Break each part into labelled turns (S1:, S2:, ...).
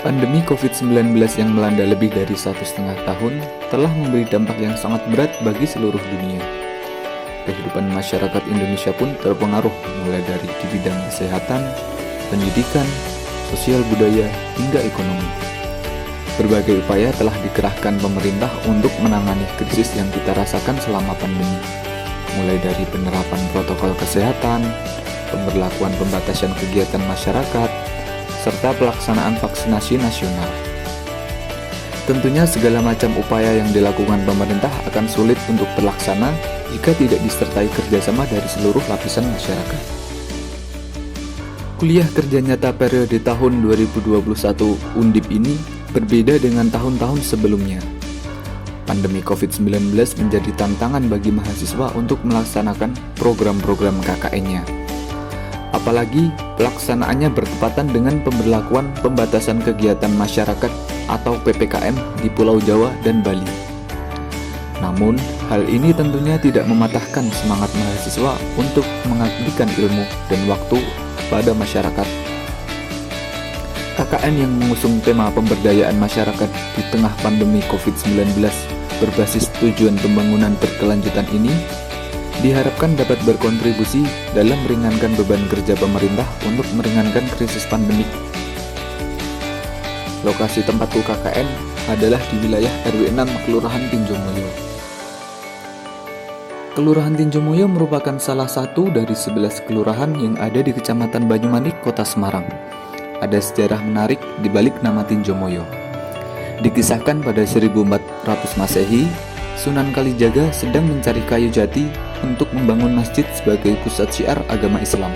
S1: Pandemi COVID-19 yang melanda lebih dari 1,5 tahun telah memberi dampak yang sangat berat bagi seluruh dunia. Kehidupan masyarakat Indonesia pun terpengaruh mulai dari di bidang kesehatan, pendidikan, sosial budaya, hingga ekonomi. Berbagai upaya telah dikerahkan pemerintah untuk menangani krisis yang kita rasakan selama pandemi, mulai dari penerapan protokol kesehatan, pemberlakuan pembatasan kegiatan masyarakat, serta pelaksanaan vaksinasi nasional. Tentunya segala macam upaya yang dilakukan pemerintah akan sulit untuk terlaksana jika tidak disertai kerjasama dari seluruh lapisan masyarakat. Kuliah kerja nyata periode tahun 2021 Undip ini berbeda dengan tahun-tahun sebelumnya. Pandemi COVID-19 menjadi tantangan bagi mahasiswa untuk melaksanakan program-program KKN-nya. Apalagi pelaksanaannya bertepatan dengan pemberlakuan pembatasan kegiatan masyarakat atau PPKM di Pulau Jawa dan Bali. Namun, hal ini tentunya tidak mematahkan semangat mahasiswa untuk mengabdikan ilmu dan waktu kepada masyarakat. KKN yang mengusung tema pemberdayaan masyarakat di tengah pandemi COVID-19 berbasis tujuan pembangunan berkelanjutan ini diharapkan dapat berkontribusi dalam meringankan beban kerja pemerintah untuk meringankan krisis pandemik. Lokasi tempatku KKN adalah di wilayah RW 6 Kelurahan Tinjomoyo. Kelurahan Tinjomoyo merupakan salah satu dari 11 kelurahan yang ada di Kecamatan Banyumanik, Kota Semarang. Ada sejarah menarik di balik nama Tinjomoyo. Dikisahkan pada 1400 Masehi, Sunan Kalijaga sedang mencari kayu jati untuk membangun masjid sebagai pusat syiar agama Islam.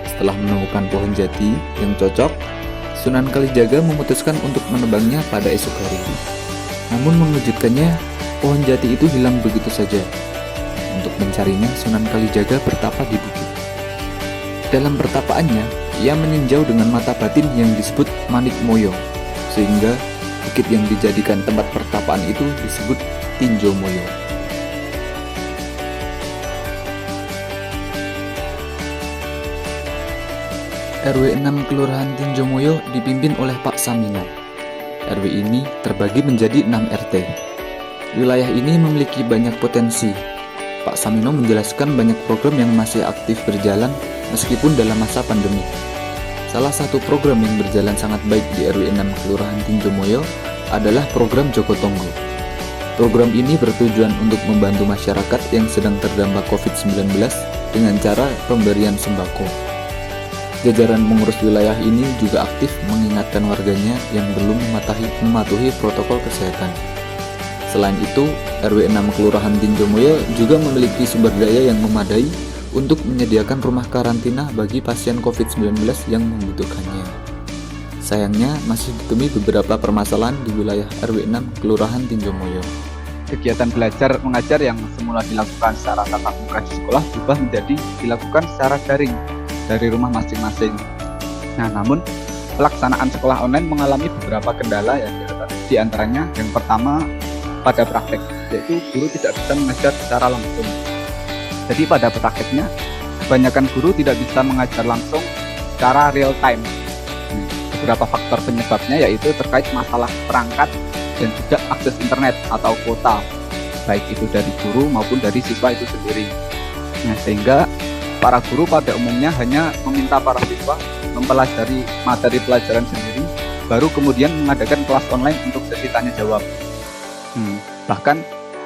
S1: Setelah menemukan pohon jati yang cocok, Sunan Kalijaga memutuskan untuk menebangnya pada esok hari. Namun mengejutkannya, pohon jati itu hilang begitu saja. Untuk mencarinya, Sunan Kalijaga bertapa di bukit. Dalam pertapaannya, ia meninjau dengan mata batin yang disebut Manik Moyo, sehingga bukit yang dijadikan tempat pertapaan itu disebut Tinjomoyo. RW 6 Kelurahan Tinjomoyo dipimpin oleh Pak Samino. RW ini terbagi menjadi 6 RT. Wilayah ini memiliki banyak potensi. Pak Samino menjelaskan banyak program yang masih aktif berjalan meskipun dalam masa pandemi. Salah satu program yang berjalan sangat baik di RW 6 Kelurahan Tinjomoyo adalah program Joko Tonggo. Program ini bertujuan untuk membantu masyarakat yang sedang terdampak COVID-19 dengan cara pemberian sembako. Jajaran pengurus wilayah ini juga aktif mengingatkan warganya yang belum mematuhi protokol kesehatan. Selain itu, RW 6 Kelurahan Tinjomoyo juga memiliki sumber daya yang memadai untuk menyediakan rumah karantina bagi pasien COVID-19 yang membutuhkannya. Sayangnya, masih ditemui beberapa permasalahan di wilayah RW 6 Kelurahan Tinjomoyo.
S2: Kegiatan belajar mengajar yang semula dilakukan secara tatap muka di sekolah berubah menjadi dilakukan secara daring dari rumah masing-masing. Nah, namun pelaksanaan sekolah online mengalami beberapa kendala ya, di antaranya yang pertama pada praktek, yaitu guru tidak bisa mengajar secara langsung. Jadi pada prakteknya, kebanyakan guru tidak bisa mengajar langsung secara real time. Beberapa faktor penyebabnya yaitu terkait masalah perangkat dan juga akses internet atau kuota, baik itu dari guru maupun dari siswa itu sendiri. Nah, sehingga para guru pada umumnya hanya meminta para siswa mempelajari materi pelajaran sendiri, baru kemudian mengadakan kelas online untuk sesi tanya jawab. Bahkan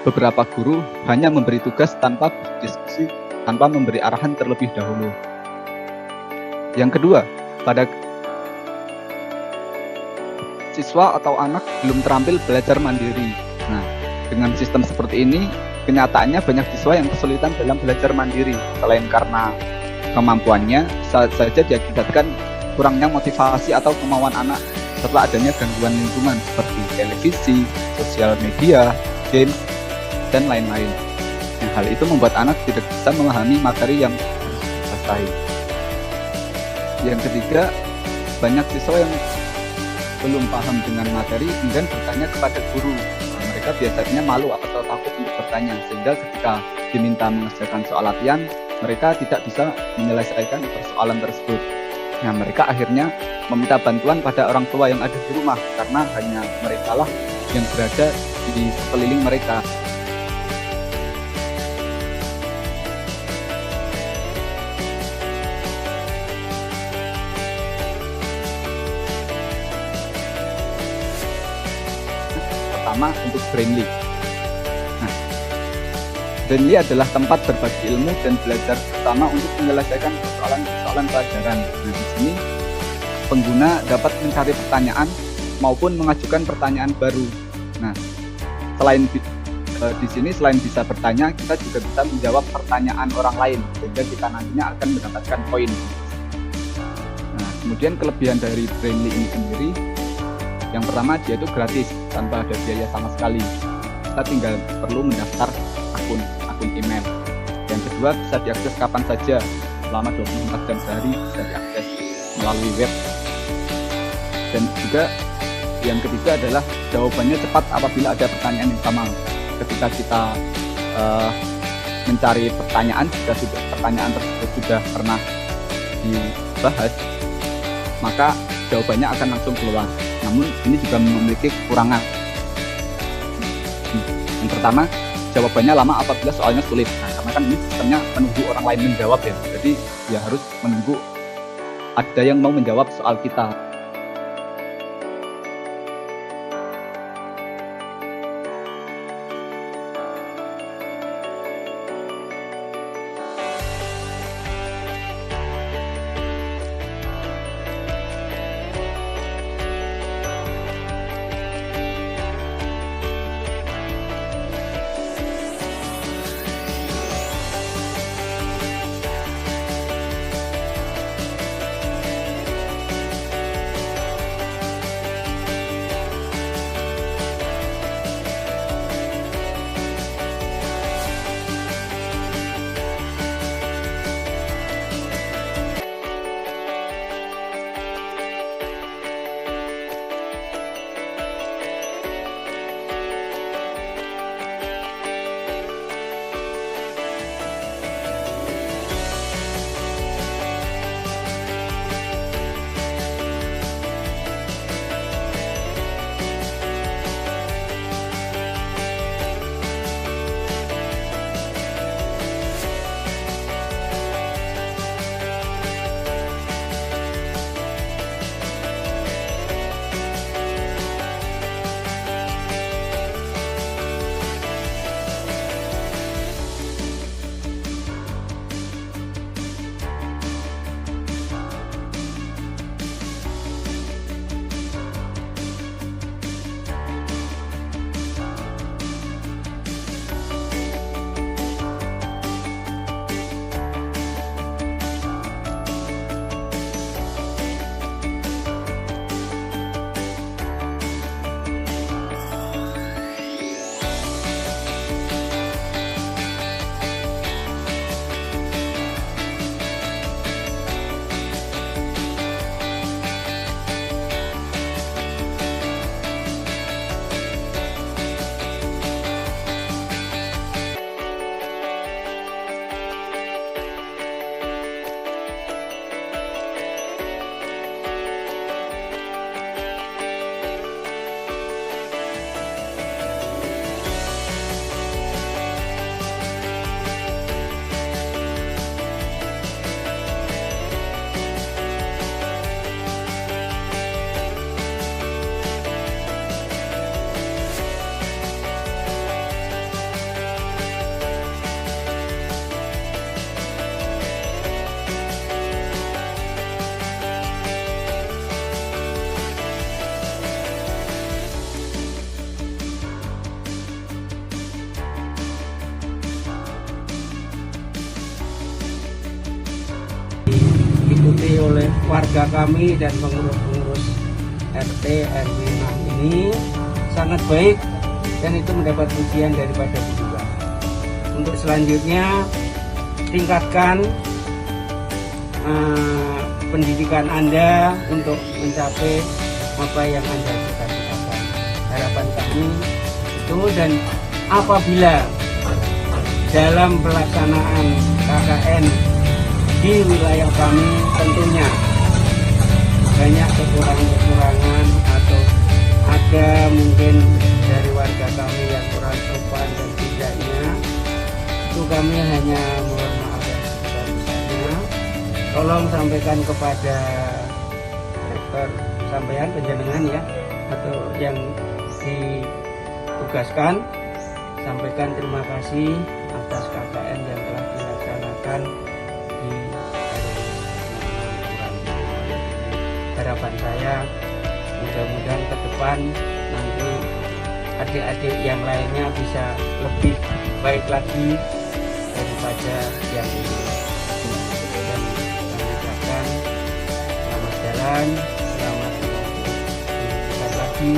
S2: beberapa guru hanya memberi tugas tanpa berdiskusi, tanpa memberi arahan terlebih dahulu. Yang kedua, pada siswa atau anak belum terampil belajar mandiri. Nah, dengan sistem seperti ini, kenyataannya banyak siswa yang kesulitan dalam belajar mandiri. Selain karena kemampuannya, saja diakibatkan kurangnya motivasi atau kemauan anak, serta adanya gangguan lingkungan seperti televisi, sosial media, game, dan lain-lain. Nah, hal itu membuat anak tidak bisa memahami materi yang harus dikuasai. Yang ketiga, banyak siswa yang belum paham dengan materi kemudian bertanya kepada guru. Nah, mereka biasanya malu atau takut untuk bertanya, sehingga ketika diminta mengerjakan soal latihan, mereka tidak bisa menyelesaikan persoalan tersebut. Nah, mereka akhirnya meminta bantuan pada orang tua yang ada di rumah, karena hanya mereka lah yang berada di sekeliling mereka. Pertama, untuk Brainly. Nah, Brainly adalah tempat berbagi ilmu dan belajar bersama untuk menyelesaikan persoalan pelajaran. Nah, di sini pengguna dapat mencari pertanyaan maupun mengajukan pertanyaan baru. Nah, selain di sini selain bisa bertanya, kita juga bisa menjawab pertanyaan orang lain, sehingga kita nantinya akan mendapatkan poin. Nah, kemudian kelebihan dari Brainly ini sendiri, yang pertama dia itu gratis tanpa ada biaya sama sekali. Kita tinggal perlu mendaftar akun email. Yang kedua, bisa diakses kapan saja selama 24 jam sehari, bisa diakses melalui web. Dan juga yang ketiga adalah jawabannya cepat apabila ada pertanyaan yang sama. Ketika kita mencari pertanyaan, jika pertanyaan tersebut sudah pernah dibahas, maka jawabannya akan langsung keluar. Namun ini juga memiliki kekurangan. Yang pertama, jawabannya lama apabila soalnya sulit. Nah, karena kan ini sistemnya menunggu orang lain menjawab ya. Jadi ya harus menunggu ada yang mau menjawab soal kita.
S3: diikuti oleh warga kami dan pengurus-pengurus RT RW ini sangat baik, dan itu mendapat pujian daripada beliau. Untuk selanjutnya, tingkatkan pendidikan Anda untuk mencapai apa yang Anda cita-citakan. Harapan kami itu, dan apabila dalam pelaksanaan KKN di wilayah kami, tentunya banyak kekurangan-kekurangan atau ada mungkin dari warga kami yang kurang sopan dan tidaknya, itu kami hanya mohon maaf yang sebesar-besarnya. Tolong sampaikan kepada rektor sampean penjenengan ya, atau yang ditugaskan, sampaikan terima kasih atas KKN yang telah dilaksanakan di harapan saya mudah-mudahan ke depan nanti adik-adik yang lainnya bisa lebih baik lagi daripada yang ini. Dan kami ucapkan selamat jalan, selamat menempuh lagi